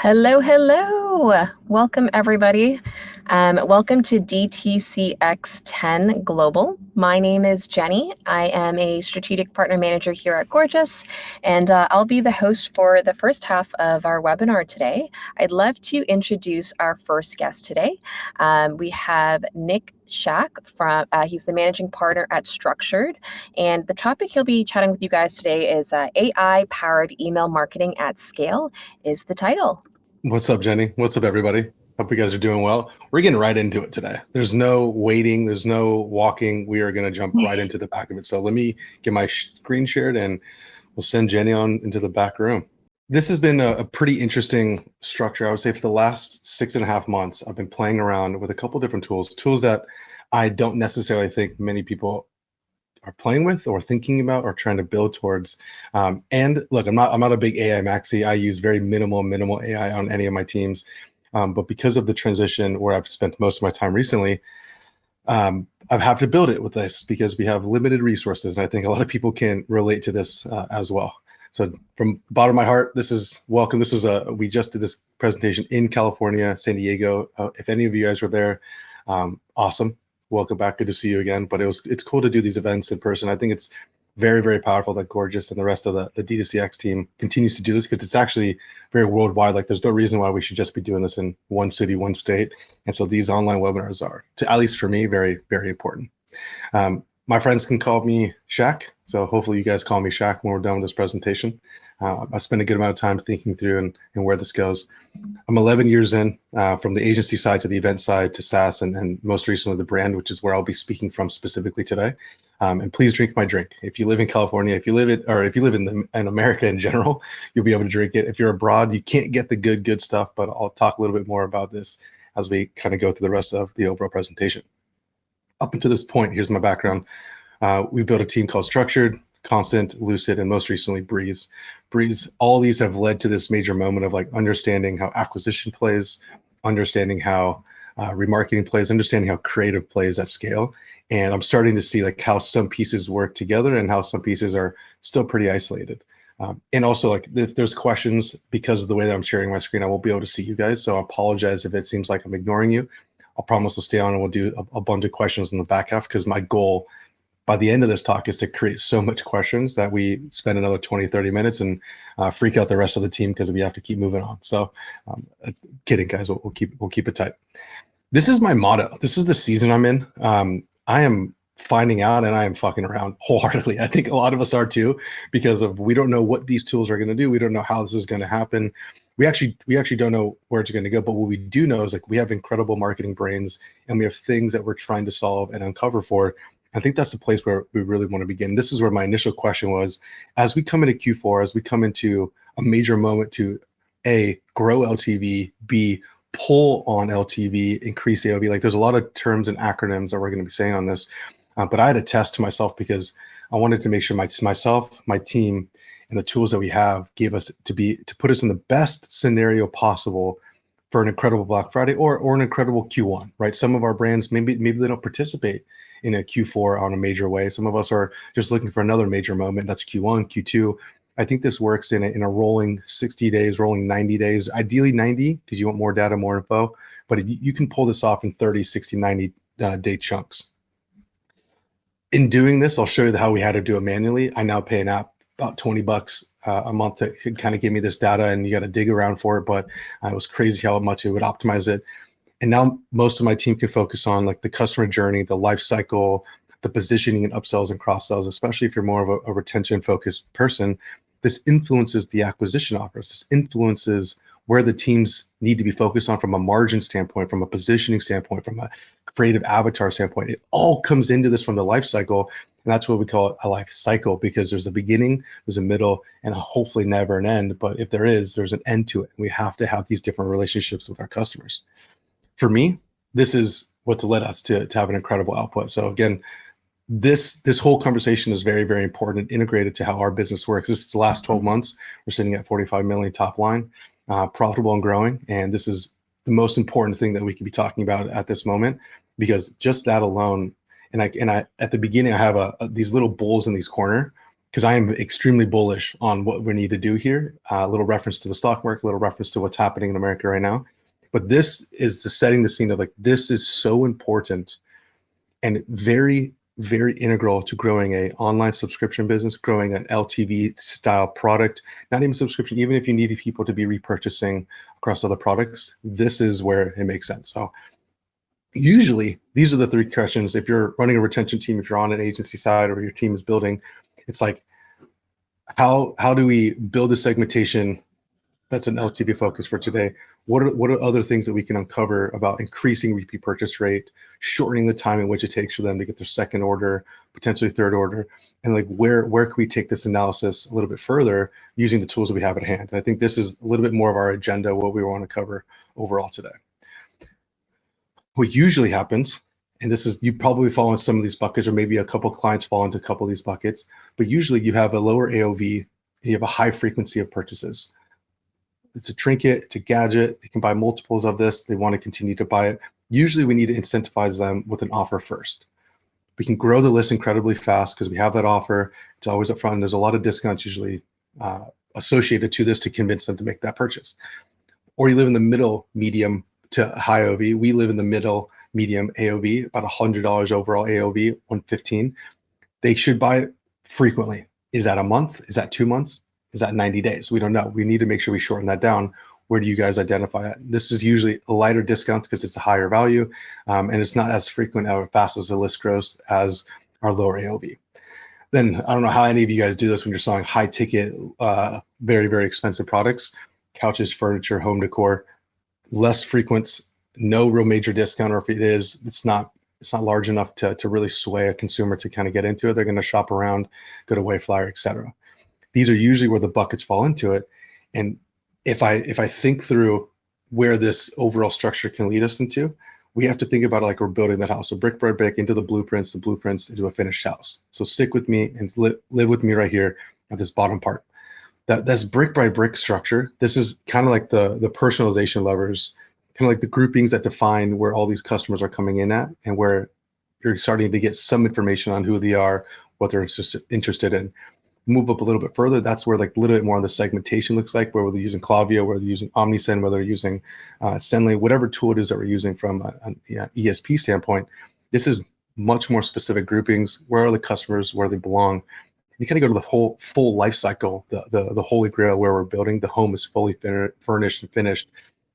Hello, hello. Welcome, everybody. Welcome to DTCX 10 Global. My name is Jenny. I am a strategic partner manager here at Gorgias, and I'll be the host for the first half of our webinar today. I'd love to introduce our first guest today. We have Nick Shack from, he's the managing partner at Structured, and the topic he'll be chatting with you guys today is AI-powered email marketing at scale is the title. What's up, Jenny? What's up, everybody? Hope you guys are doing well. We're getting right into it today. There's no waiting. There's no walking. We are going to jump right into the back of it. So let me get my screen shared and we'll send Jenny on into the back room. This has been a pretty interesting structure. I would say for the last 6.5 months, I've been playing around with a couple different tools that I don't necessarily think many people are playing with or thinking about or trying to build towards. And look, I'm not a big AI maxi. I use very minimal AI on any of my teams. But because of the transition where I've spent most of my time recently, I've had to build it with this because we have limited resources. And I think a lot of people can relate to this as well. So from the bottom of my heart, this is welcome. We just did this presentation in California, San Diego. If any of you guys were there, awesome. Welcome back. Good to see you again. But it's cool to do these events in person. I think it's very, very powerful that Gorgias and the rest of the DTCX team continues to do this because it's actually very worldwide. Like there's no reason why we should just be doing this in one city, one state. And so these online webinars are, at least for me, very, very important. My friends can call me Shaq. So hopefully you guys call me Shaq when we're done with this presentation. I spent a good amount of time thinking through and where this goes. I'm 11 years in from the agency side to the event side to SaaS and most recently the brand, which is where I'll be speaking from specifically today. And please drink my drink. If you live in California, if you live in America in general, you'll be able to drink it. If you're abroad, you can't get the good stuff, but I'll talk a little bit more about this as we kind of go through the rest of the overall presentation. Up until this point, here's my background. We built a team called Structured, Constant, Lucid, and most recently Breeze. All these have led to this major moment of like understanding how acquisition plays, understanding how remarketing plays, understanding how creative plays at scale. And I'm starting to see like how some pieces work together and how some pieces are still pretty isolated. And also like if there's questions because of the way that I'm sharing my screen, I won't be able to see you guys. So I apologize if it seems like I'm ignoring you. I'll promise to stay on and we'll do a bunch of questions in the back half because my goal by the end of this talk is to create so much questions that we spend another 20, 30 minutes and freak out the rest of the team because we have to keep moving on. So kidding, guys, we'll keep it tight. This is my motto. This is the season I'm in. I am finding out and I am fucking around wholeheartedly. I think a lot of us are too, because we don't know what these tools are going to do. We don't know how this is going to happen. We actually don't know where it's going to go. But what we do know is like we have incredible marketing brains and we have things that we're trying to solve and uncover for. I think that's the place where we really want to begin. This is where my initial question was, as we come into Q4, as we come into a major moment to A, grow LTV, B, pull on LTV, increase AOV. Like there's a lot of terms and acronyms that we're going to be saying on this. But I had to test to myself because I wanted to make sure myself, my team, and the tools that we have gave us to put us in the best scenario possible for an incredible Black Friday or an incredible Q1, right? Some of our brands, maybe they don't participate in a Q4 on a major way. Some of us are just looking for another major moment. That's Q1, Q2. I think this works in a rolling 60 days, rolling 90 days, ideally 90 because you want more data, more info, but you can pull this off in 30, 60, 90 day chunks. In doing this, I'll show you how we had to do it manually. I now pay an app about $20 a month to kind of give me this data and you got to dig around for it, but it was crazy how much it would optimize it. And now most of my team can focus on like the customer journey, the life cycle, the positioning and upsells and cross sells, especially if you're more of a retention focused person. This influences the acquisition offers. This influences where the teams need to be focused on from a margin standpoint, from a positioning standpoint, from a creative avatar standpoint. It all comes into this from the life cycle. And that's what we call it a life cycle because there's a beginning, there's a middle, and hopefully never an end. But if there is, there's an end to it. We have to have these different relationships with our customers. For me, this is what's led us to have an incredible output. So again, this whole conversation is very, very important and integrated to how our business works. This is the last 12 months. We're sitting at 45 million top line, profitable and growing. And this is the most important thing that we could be talking about at this moment, because just that alone, and I at the beginning, I have these little bulls in these corner because I am extremely bullish on what we need to do here. A little reference to the stock market, a little reference to what's happening in America right now. But this is setting the scene of like, this is so important and very, very integral to growing a online subscription business, growing an LTV style product, not even subscription, even if you need people to be repurchasing across other products, this is where it makes sense. So usually these are the three questions. If you're running a retention team, if you're on an agency side or your team is building, it's like, how do we build a segmentation that's an LTV focus for today? What are other things that we can uncover about increasing repeat purchase rate, shortening the time in which it takes for them to get their second order, potentially third order, and like where can we take this analysis a little bit further using the tools that we have at hand? And I think this is a little bit more of our agenda, what we want to cover overall today. What usually happens, and this is, you probably fall in some of these buckets, or maybe a couple clients fall into a couple of these buckets, but usually you have a lower AOV and you have a high frequency of purchases. It's a trinket, it's a gadget. They can buy multiples of this. They want to continue to buy it. Usually we need to incentivize them with an offer first. We can grow the list incredibly fast because we have that offer. It's always up front. There's a lot of discounts usually associated to this to convince them to make that purchase. Or you live in the middle, medium to high AOV. We live in the middle, medium AOV, about $100 overall AOV, 115. They should buy it frequently. Is that a month? Is that 2 months? Is that 90 days? We don't know. We need to make sure we shorten that down. Where do you guys identify it? This is usually a lighter discount because it's a higher value, and it's not as frequent or fast as the list grows as our lower AOV. Then I don't know how any of you guys do this when you're selling high ticket, very, very expensive products, couches, furniture, home decor, less frequent, no real major discount, or if it is, it's not large enough to really sway a consumer to kind of get into it. They're going to shop around, go to Wayflyer, et cetera. These are usually where the buckets fall into it. And if I think through where this overall structure can lead us into, we have to think about it like we're building that house. So brick by brick into the blueprints into a finished house. So stick with me and live with me right here at this bottom part. That's brick by brick structure. This is kind of like the personalization levers, kind of like the groupings that define where all these customers are coming in at and where you're starting to get some information on who they are, what they're interested in. Move up a little bit further, that's where like a little bit more on the segmentation looks like, where they're using Klaviyo, where they're using Omnisend, where they're using Sendly, whatever tool it is that we're using from an ESP standpoint. This is much more specific groupings. Where are the customers, where they belong? You kind of go to the whole full life cycle, the holy grail where we're building. The home is fully furnished and finished.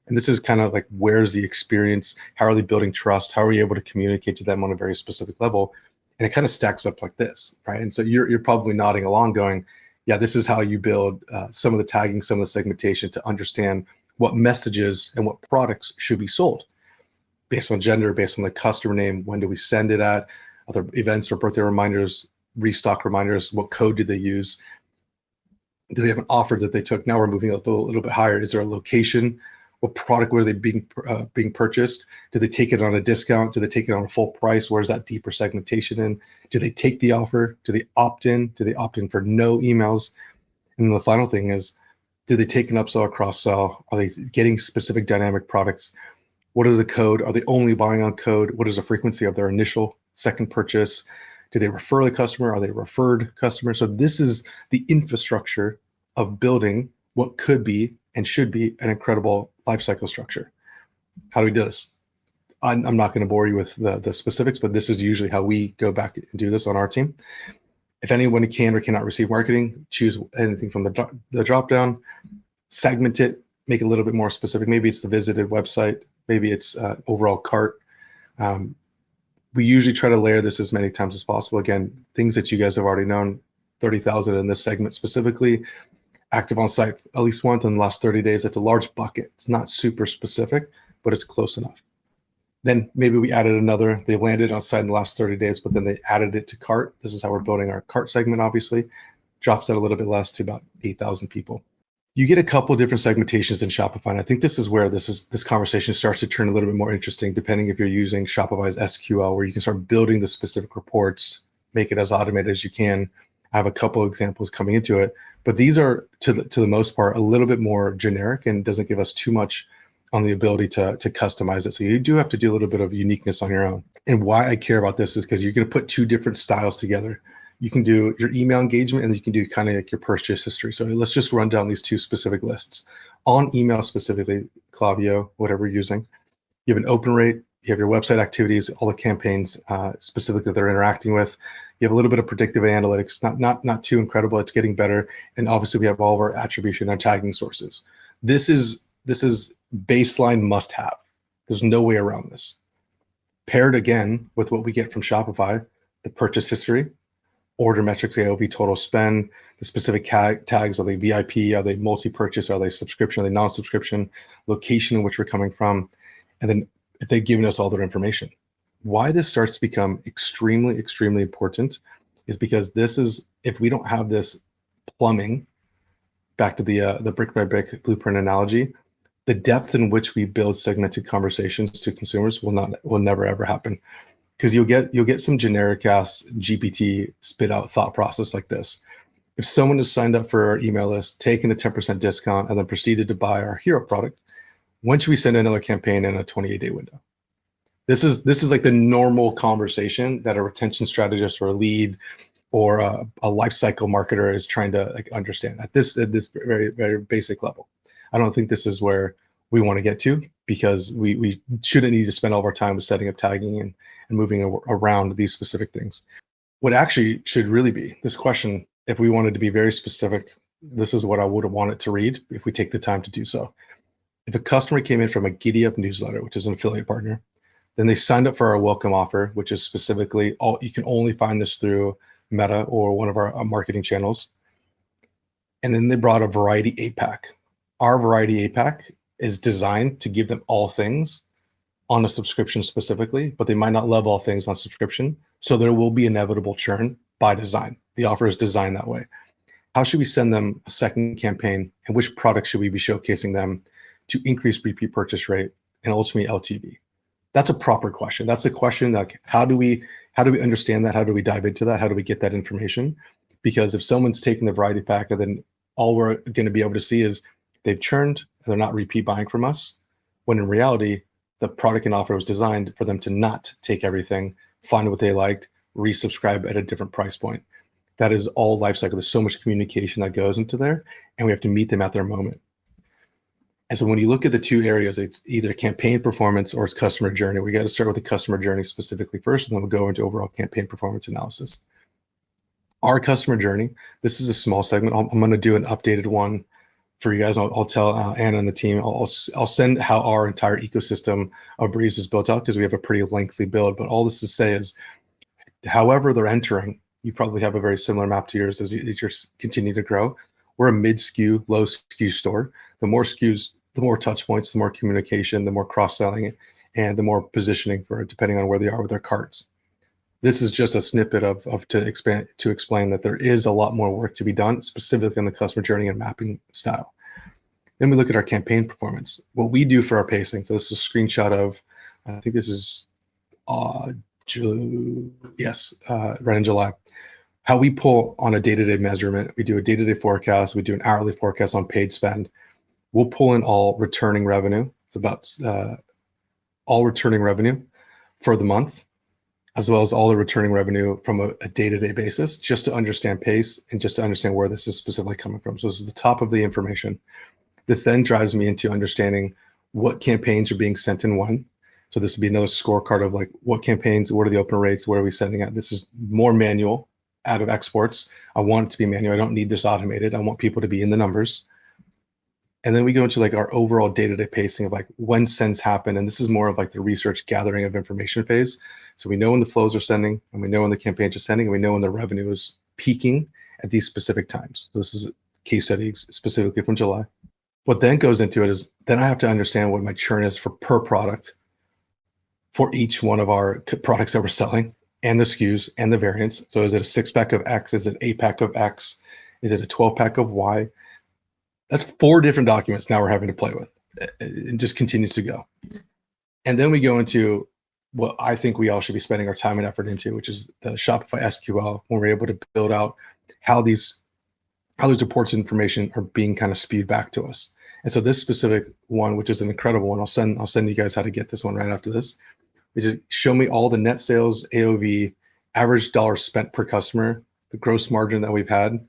And this is kind of like, where's the experience? How are they building trust? How are we able to communicate to them on a very specific level? And it kind of stacks up like this, right? And so you're probably nodding along going, yeah, this is how you build some of the tagging, some of the segmentation to understand what messages and what products should be sold based on gender, based on the customer name, when do we send it at, other events or birthday reminders, restock reminders, what code did they use? Do they have an offer that they took? Now we're moving up a little bit higher. Is there a location? What product were they being purchased? Do they take it on a discount? Do they take it on a full price? Where's that deeper segmentation in? Do they take the offer? Do they opt in? Do they opt in for no emails? And then the final thing is, do they take an upsell or cross sell? Are they getting specific dynamic products? What is the code? Are they only buying on code? What is the frequency of their initial second purchase? Do they refer the customer? Are they referred customers? So this is the infrastructure of building what could be and should be an incredible lifecycle structure. How do we do this? I'm not going to bore you with the specifics, but this is usually how we go back and do this on our team. If anyone can or cannot receive marketing, choose anything from the drop down, segment it, make it a little bit more specific. Maybe it's the visited website, maybe it's overall cart. We usually try to layer this as many times as possible. Again, things that you guys have already known, 30,000 in this segment specifically, active on site at least once in the last 30 days. It's a large bucket. It's not super specific, but it's close enough. Then maybe we added another, they landed on site in the last 30 days, but then they added it to cart. This is how we're building our cart segment, obviously. Drops that a little bit less to about 8,000 people. You get a couple of different segmentations in Shopify. And I think this is where this conversation starts to turn a little bit more interesting, depending if you're using Shopify's SQL, where you can start building the specific reports, make it as automated as you can. I have a couple of examples coming into it, but these are to the most part a little bit more generic and doesn't give us too much on the ability to customize it. So you do have to do a little bit of uniqueness on your own. And why I care about this is because you're going to put two different styles together. You can do your email engagement, and you can do kind of like your purchase history. So let's just run down these two specific lists. On email specifically, Klaviyo, whatever you're using, you have an open rate, you have your website activities, all the campaigns specifically that they're interacting with. You have a little bit of predictive analytics, not too incredible. It's getting better. And obviously we have all of our attribution and tagging sources. This is baseline must have. There's no way around this. Paired again with what we get from Shopify, the purchase history, order metrics, AOV, total spend, the specific tags, are they VIP, are they multi-purchase, are they subscription, are they non-subscription, location in which we're coming from, and then if they've given us all their information. Why this starts to become extremely, extremely important is because this is, if we don't have this plumbing, back to the brick by brick blueprint analogy, the depth in which we build segmented conversations to consumers will never ever happen. Because you'll get some generic ass GPT spit out thought process like this. If someone has signed up for our email list, taken a 10% discount, and then proceeded to buy our hero product, when should we send another campaign in a 28-day window? This is like the normal conversation that a retention strategist or a lead or a life cycle marketer is trying to like understand at this very, very basic level. I don't think this is where we want to get to, because we shouldn't need to spend all of our time with setting up tagging and moving around these specific things. What actually should really be this question, if we wanted to be very specific, this is what I would have wanted to read if we take the time to do so. If a customer came in from a GiddyUp newsletter, which is an affiliate partner, then they signed up for our welcome offer, which is specifically you can only find this through Meta or one of our marketing channels. And then they brought a Variety 8-pack. Our Variety 8-pack is designed to give them all things on a subscription specifically, but they might not love all things on subscription. So there will be inevitable churn by design. The offer is designed that way. How should we send them a second campaign, and which product should we be showcasing them to increase repeat purchase rate and ultimately LTV? That's a proper question. That's the question, like, how do we understand that? How do we dive into that? How do we get that information? Because if someone's taking the Variety pack, and then all we're going to be able to see is they've churned, they're not repeat buying from us, when in reality, the product and offer was designed for them to not take everything, find what they liked, resubscribe at a different price point. That is all life cycle. There's so much communication that goes into there, and we have to meet them at their moment. And so when you look at the two areas, it's either campaign performance or it's customer journey. We got to start with the customer journey specifically first, and then we'll go into overall campaign performance analysis. Our customer journey, this is a small segment. I'm going to do an updated one for you guys. I'll tell Anna and the team. I'll send how our entire ecosystem of Breeze is built out, because we have a pretty lengthy build. But all this to say is, however they're entering, you probably have a very similar map to yours as you continue to grow. We're a mid-SKU, low SKU store. The more SKUs, the more touch points, the more communication, the more cross-selling, and the more positioning for it, depending on where they are with their carts. This is just a snippet to explain that there is a lot more work to be done, specifically on the customer journey and mapping style. Then we look at our campaign performance. What we do for our pacing. So this is a screenshot of, I think this is right in July. How we pull on a day-to-day measurement. We do a day-to-day forecast. We do an hourly forecast on paid spend. We'll pull in all returning revenue. It's about all returning revenue for the month, as well as all the returning revenue from a day-to-day basis, just to understand pace and just to understand where this is specifically coming from. So this is the top of the information. This then drives me into understanding what campaigns are being sent in when. So this would be another scorecard of like what campaigns, what are the open rates, where are we sending at? This is more manual out of exports. I want it to be manual. I don't need this automated. I want people to be in the numbers. And then we go into like our overall day-to-day pacing of like when sends happen. And this is more of like the research gathering of information phase. So we know when the flows are sending, and we know when the campaigns are sending, and we know when the revenue is peaking at these specific times. So this is a case study specifically from July. What then goes into it is then I have to understand what my churn is for per product for each one of our products that we're selling, and the SKUs and the variants. So is it a 6-pack of X? Is it an 8-pack of X? Is it a 12-pack of Y? That's 4 different documents now we're having to play with. It just continues to go. And then we go into what I think we all should be spending our time and effort into, which is the Shopify SQL, when we're able to build out how these reports and information are being kind of spewed back to us. And so this specific one, which is an incredible one, I'll send you guys how to get this one right after this, which is show me all the net sales, AOV, average dollars spent per customer the gross margin that we've had,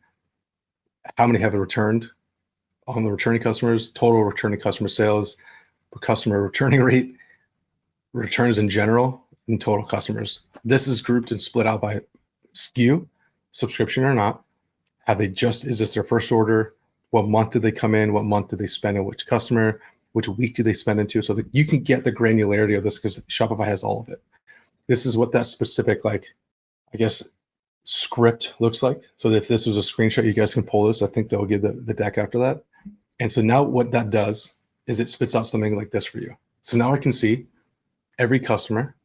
how many have returned on the returning customers, total returning customer sales, per customer returning rate, returns in general, and total customers. This is grouped and split out by SKU, subscription or not. Is this their first order? What month did they come in? What month did they spend in which customer? Which week did they spend into? So that you can get the granularity of this because Shopify has all of it. This is what that specific, script looks like. So if this was a screenshot, you guys can pull this. I think they'll give the deck after that. And so now what that does is it spits out something like this for you. So now I can see every customer,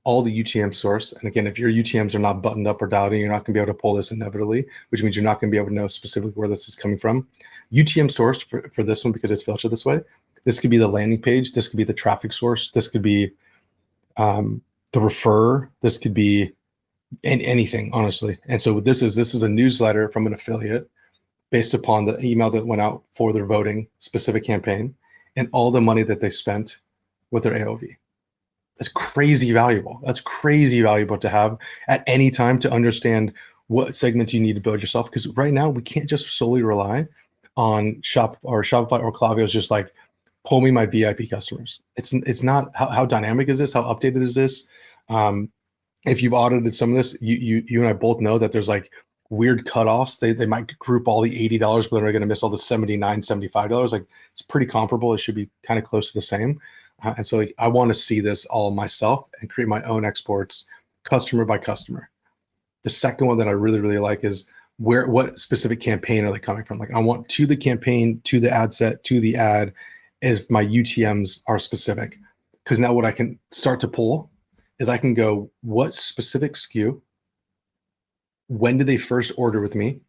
all the UTM source. And again, if your UTMs are not buttoned up or dialed in, you're not going to be able to pull this inevitably, which means you're not going to be able to know specifically where this is coming from. UTM source for this one, because it's filtered this way, this could be the landing page. This could be the traffic source. This could be the refer. This could be anything, honestly. And so this is a newsletter from an affiliate based upon the email that went out for their voting specific campaign and all the money that they spent with their AOV. That's crazy valuable. That's crazy valuable to have at any time to understand what segments you need to build yourself. Because right now we can't just solely rely on Shopify or Klaviyo is just like, pull me my VIP customers. It's not how dynamic is this? How updated is this? If you've audited some of this, you and I both know that there's like weird cutoffs. They might group all the $80, but they're going to miss all the $79, $75. Like it's pretty comparable. It should be kind of close to the same. And so I want to see this all myself and create my own exports customer by customer. The second one that I really, really like is what specific campaign are they coming from? Like I want to the campaign, to the ad set, to the ad, if my UTMs are specific. Because now what I can start to pull is I can go, what specific SKU, when did they first order with me?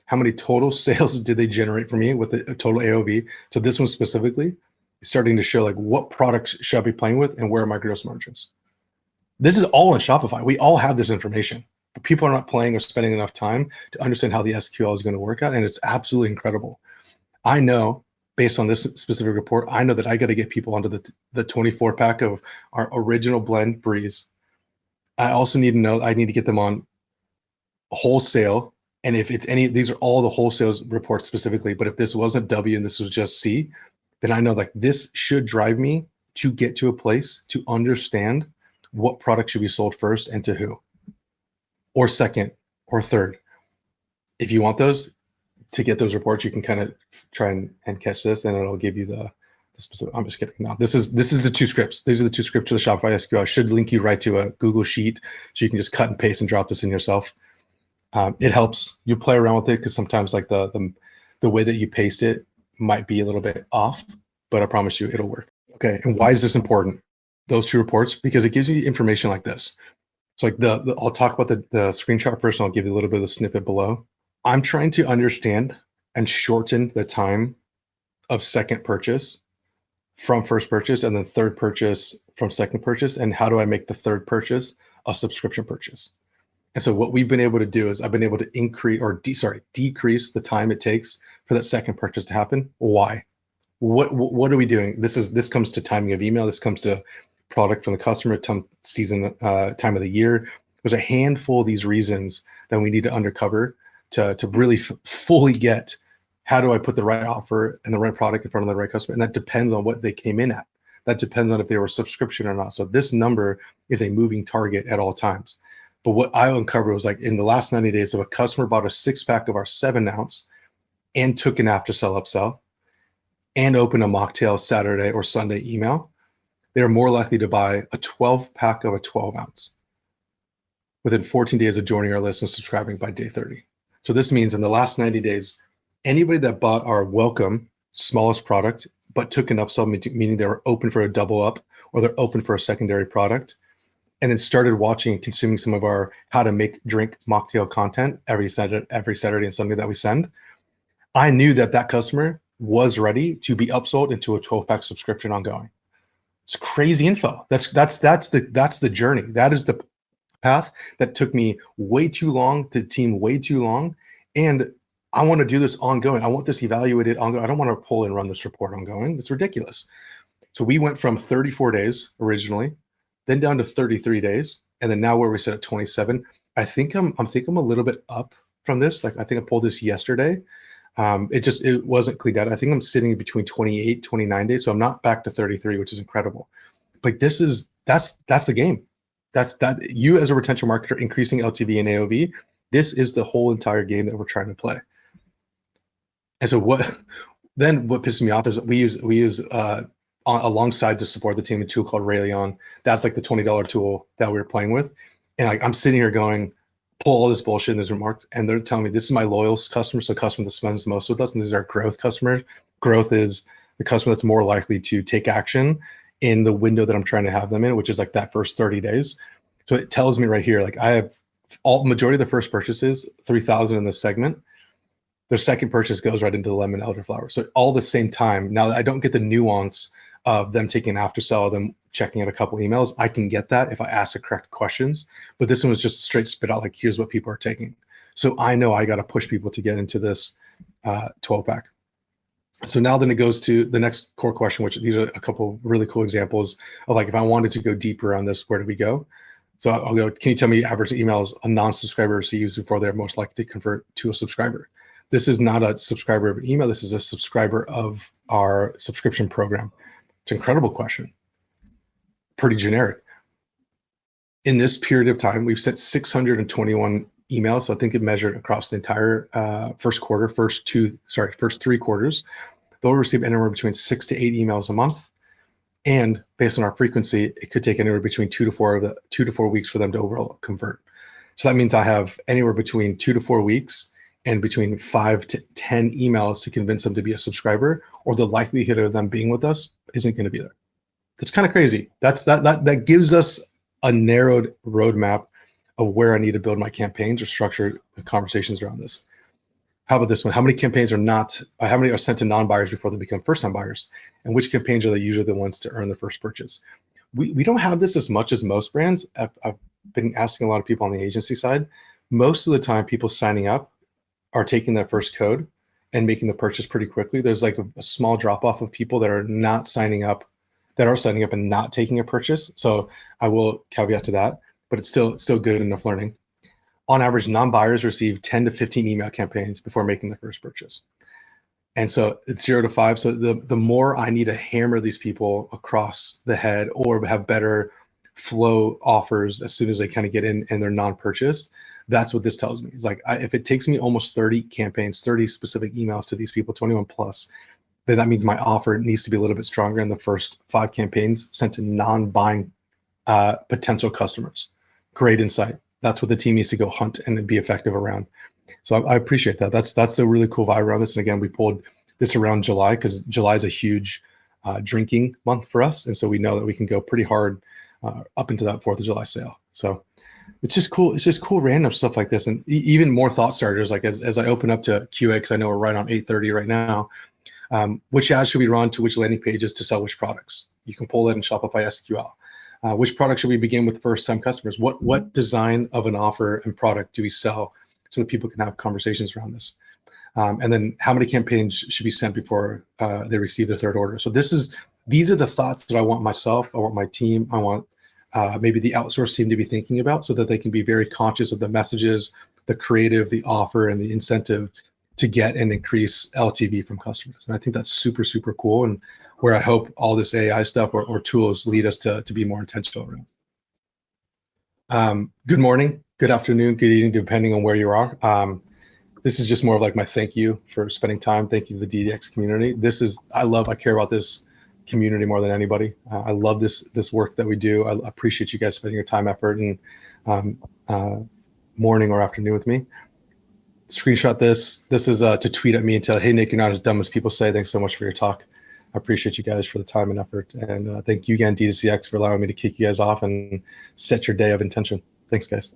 How many total sales did they generate for me with the total AOV? So this one specifically is starting to show like what products should I be playing with and where are my gross margins? This is all in Shopify. We all have this information, but people are not playing or spending enough time to understand how the SQL is going to work out. And it's absolutely incredible. I know based on this specific report, I know that I got to get people onto the 24 pack of our original blend Breeze. I also need to know, I need to get them on wholesale. And if it's these are all the wholesale reports specifically, but if this wasn't W and this was just C, then I know like this should drive me to get to a place to understand what product should be sold first and to who, or second or third. If you want those, to get those reports, you can kind of try and catch this, and it'll give you the specific. I'm just kidding. No, this is the two scripts. These are the two scripts to the Shopify SQL. I should link you right to a Google Sheet so you can just cut and paste and drop this in yourself. It helps you play around with it because sometimes like the way that you paste it might be a little bit off, but I promise you it'll work. Okay, and why is this important? Those two reports, because it gives you information like this. It's like I'll talk about the screenshot first, and I'll give you a little bit of the snippet below. I'm trying to understand and shorten the time of second purchase from first purchase and then third purchase from second purchase. And how do I make the third purchase a subscription purchase? And so what we've been able to do is I've been able to decrease the time it takes for that second purchase to happen. Why? What are we doing? This comes to timing of email. This comes to product from the customer, season, time of the year. There's a handful of these reasons that we need to uncover to really fully get how do I put the right offer and the right product in front of the right customer. And that depends on what they came in at. That depends on if they were a subscription or not. So this number is a moving target at all times. But what I uncovered was like in the last 90 days, if a customer bought a 6-pack of our 7-ounce and took an after sell upsell and opened a mocktail Saturday or Sunday email, they're more likely to buy a 12-pack of a 12-ounce within 14 days of joining our list and subscribing by day 30. So this means in the last 90 days, anybody that bought our welcome smallest product, but took an upsell, meaning they were open for a double up or they're open for a secondary product, and then started watching and consuming some of our how to make drink mocktail content every Saturday and Sunday that we send, I knew that customer was ready to be upsold into a 12-pack subscription ongoing. It's crazy info. That's the journey. That is the path that took me way too long, the team way too long. And I want to do this ongoing. I want this evaluated ongoing. I don't want to pull and run this report ongoing. It's ridiculous. So we went from 34 days originally, then down to 33 days. And then now where we sit at 27, I think I'm a little bit up from this. Like I think I pulled this yesterday. It wasn't cleaned out. I think I'm sitting between 28, 29 days. So I'm not back to 33, which is incredible. But that's the game. That's that you as a retention marketer increasing LTV and AOV. This is the whole entire game that we're trying to play. And so what pisses me off is we use alongside to support the team a tool called Rayleon. That's like the $20 tool that we were playing with. And like I'm sitting here going, pull all this bullshit in these remarks, and they're telling me this is my loyal customer, so customer that spends the most with us, and these are our growth customers. Growth is the customer that's more likely to take action in the window that I'm trying to have them in, which is like that first 30 days. So it tells me right here, like I have majority of the first purchases, 3,000 in this segment. Their second purchase goes right into the lemon elderflower. So all the same time. Now I don't get the nuance of them taking after sell, them checking out a couple emails. I can get that if I ask the correct questions, but this one was just straight spit out like, here's what people are taking. So I know I got to push people to get into this 12 pack. So now then it goes to the next core question, which these are a couple really cool examples of like, if I wanted to go deeper on this, where do we go? So I'll go, can you tell me average emails a non-subscriber receives before they're most likely to convert to a subscriber? This is not a subscriber of an email. This is a subscriber of our subscription program. It's an incredible question. Pretty generic. In this period of time, we've sent 621 emails. So I think it measured across the entire first three quarters. They'll receive anywhere between 6 to 8 emails a month. And based on our frequency, it could take anywhere between 2 to 4 weeks for them to overall convert. So that means I have anywhere between 2 to 4 weeks and between 5 to 10 emails to convince them to be a subscriber, or the likelihood of them being with us isn't going to be there. That's kind of crazy. That gives us a narrowed roadmap of where I need to build my campaigns or structure the conversations around this. How about this one? How many campaigns how many are sent to non-buyers before they become first-time buyers? And which campaigns are they usually the ones to earn the first purchase? We don't have this as much as most brands. I've been asking a lot of people on the agency side. Most of the time, people signing up are taking that first code and making the purchase pretty quickly. There's like a small drop-off of people that are not signing up, that are signing up and not taking a purchase. So I will caveat to that, but it's still good enough learning. On average, non-buyers receive 10 to 15 email campaigns before making the first purchase. And so it's 0 to 5. So the more I need to hammer these people across the head or have better flow offers as soon as they kind of get in and they're non-purchased, that's what this tells me. It's like, if it takes me almost 30 campaigns, 30 specific emails to these people, 21 plus, then that means my offer needs to be a little bit stronger in the first 5 campaigns sent to non-buying potential customers. Great insight. That's what the team needs to go hunt and be effective around. So I appreciate that. That's the really cool vibe around this. And again, we pulled this around July because July is a huge drinking month for us. And so we know that we can go pretty hard up into that 4th of July sale. So it's just cool. It's just cool random stuff like this. And even more thought starters, like as I open up to QA, because I know we're right on 8:30 right now, which ads should we run to which landing pages to sell which products? You can pull that in Shopify SQL. Which product should we begin with first-time customers? What design of an offer and product do we sell so that people can have conversations around this? And then how many campaigns should be sent before they receive their third order? So these are the thoughts that I want myself, I want my team, I want maybe the outsource team to be thinking about so that they can be very conscious of the messages, the creative, the offer, and the incentive to get and increase LTV from customers. And I think that's super, super cool. And where I hope all this AI stuff or tools lead us to be more intentional around. Good morning, good afternoon, good evening, depending on where you are. This is just more of like my thank you for spending time. Thank you to the DDX community. I care about this community more than anybody. I love this work that we do. I appreciate you guys spending your time, effort, and morning or afternoon with me. Screenshot this. This is to tweet at me and tell, hey, Nick, you're not as dumb as people say. Thanks so much for your talk. I appreciate you guys for the time and effort. And thank you again, D2CX, for allowing me to kick you guys off and set your day of intention. Thanks, guys.